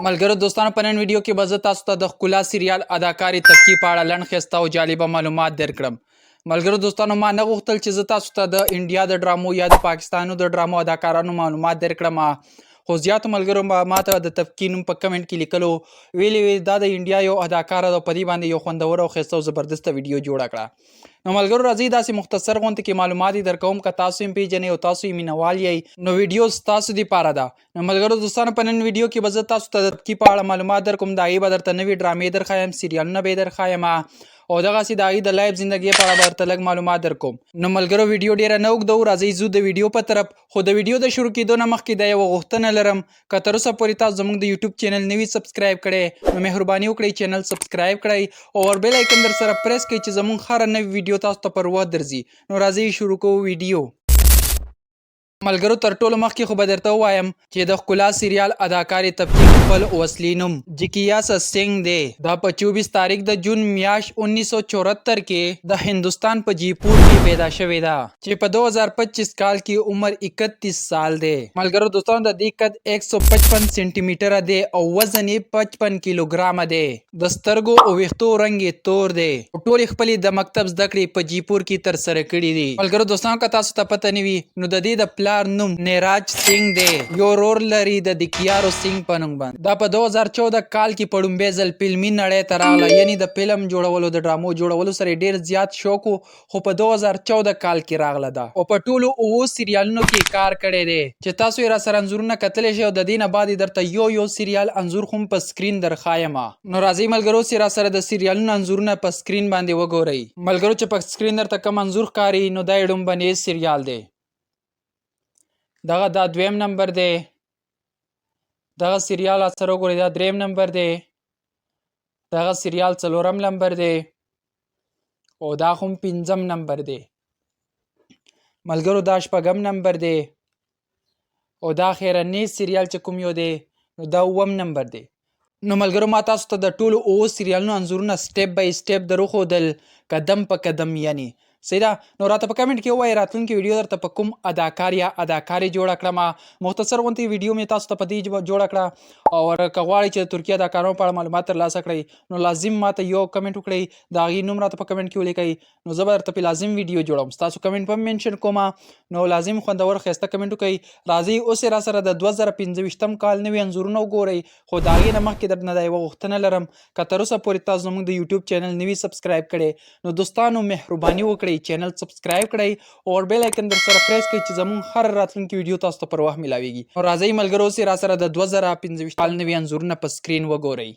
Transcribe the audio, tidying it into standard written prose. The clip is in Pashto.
ملګرو دوستانو په نن ویډیو کې به زه تاسو ته د ښکلا سریال اداکارې طبقې په اړه لنډ ښایسته او جالبه معلومات درکړم. ملګرو دوستانو ما نه غوښتل چې زه تاسو ته د انډیا د ډرامو یا د پاکستانو د ډرامو اداکارانو معلومات درکړم، خو زیاتو ملګرو ما ته د طبقې نوم په کمنټ کې لیکلو، ویلي دا د انډیا یو اداکاره ده او په دې باندې یو خوندوره او ښایسته او زبردسته ویډیو جوړه کړه. نو ملګرو راځئ داسې مختصر غونډه کې معلومات درکوم، که تاسو یې پیژنئ او تاسو یې مینوال یئ نو ویډیو ستاسو دپاره ده. نو ملګرو دوستانو په نن ویډیو کې به زه تاسو ته د طبقې په اړه معلومات درکوم، د هغې به درته نوې ډرامې درښایم، سریالونه به یې درښایم او دغسې د هغې د لایف زندګۍ په اړه به درته لږ معلومات درکوم. نو ملګرو ویډیو ډېره نه اوږدوو، راځئ ځو د ویډیو په طرف. خو د ویډیو د شروع کېدو نه مخکې دا یوه غوښتنه لرم، که تر اوسه پورې تاسو زموږ د یوټیوب چینل نه وي سبسکرایب کړی نو مهرباني وکړئ چینل سبسکرایب کړئ او ور بیل آیکن در سره پریس کړئ چې زموږ هره نوې ویډیو تاسو ته پر وخت درځي. نو راځئ شروع کوو ویډیو. ملګرو تر ټولو مخکې خو به درته ووایم چې د ښکلا سریال اداکارې طبقې خپل اصلي نوم جیکیا سنګ دی. دا په 24 تاریخ د جون میاشت 1974 کې د هندوستان په جیپور کې پیدا شوې ده چې په 2025 کال کې عمر 31 سال دی. ملګرو دوستانو د دې قد 155 سانتي میټره دی او وزن یې 55 کیلوګرامه دی. د سترګو او ویښتو رنګ یې تور دی. ټولې خپلې د مکتب زده کړې په جیپور کې ترسره کړي دي. ملګرو دوستانو که تاسو ته پته نه وي نو د دې د پلار نوم نیراج سنګ دی، یو ورور لري د دیکیارو سنګ په نوم باندې. دا په 2014 کال کې په لومړي ځل فلمي نړۍ ته راغله، یعنی د فلم جوړولو د ډرامو جوړولو سره ډیر زیات شوق خو په 2014 کال کې راغله ده او په ټولو 9 سریالونو کې کار کړی دی چې تاسو یې را سره انځورونه کتلی شئ او د دې نه بعد درته یو سریال انځور هم په سکرین درښایم. نو راځئ ملګرو چې را سره د سریالونو انځورونه په سکرین باندې وګورئ. ملګرو چې په سکرین درته کوم انځور ښکاري نو دا یې ډومبنی سریال دی. دغه دا دویم نمبر دی، دغه سریال سره وګورئ دا دریم نمبر دی، دغه سریال څلورم نمبر دی او دا هم پنځم نمبر دی. ملګرو دا شپږم نمبر دی او دا خیرنی سریال چې کوم یو دی نو دا اووم نمبر دی. نو ملګرو ما تاسو ته د ټولو 9 سریالونو انځورونه سټیپ بای سټیپ دروښودل، قدم په قدم یعنی صحیح ده. نو راته په کمنټ کې ووایئ راتلونکې ویډیو درته په کوم اداکار یا اداکارې جوړه کړم. مختصر غوندې ویډیو مې تاسو ته په دې جوړه کړه او که غواړئ چې د ترکیې اداکارانو په اړه معلومات ترلاسه کړئ نو لازم ماته یو کمنټ وکړئ، د هغې نوم راته په کمنټ کې ولیکئ نو زه به درته پې لازم ویډیو جوړوم. ستاسو کمنټ به منشن کوم نو لازم خوندور ښایسته کمنټ وکړئ. راځئ اوس یې را سره د 2025 کال نوي انځورونه وګورئ، خو د هغې نه مخکې درنه دا یوه غوښتنه لرم، که تر اوسه پورې تاسو زموږ د یوټیوب چینل نه وي سبسکرایب کړی نو دوستانو مهرباني وکړئ چینل سبسکرایب کړئ او بیل آیکن در سره پریس کړئ چې زموږ هر راتلونکي ویډیو تاسو ته پر وخت ملاویږي. نو راځئ ملګرو اوس یې را سره د 2025 کال نوي انځورونه په سکرین وګورئ.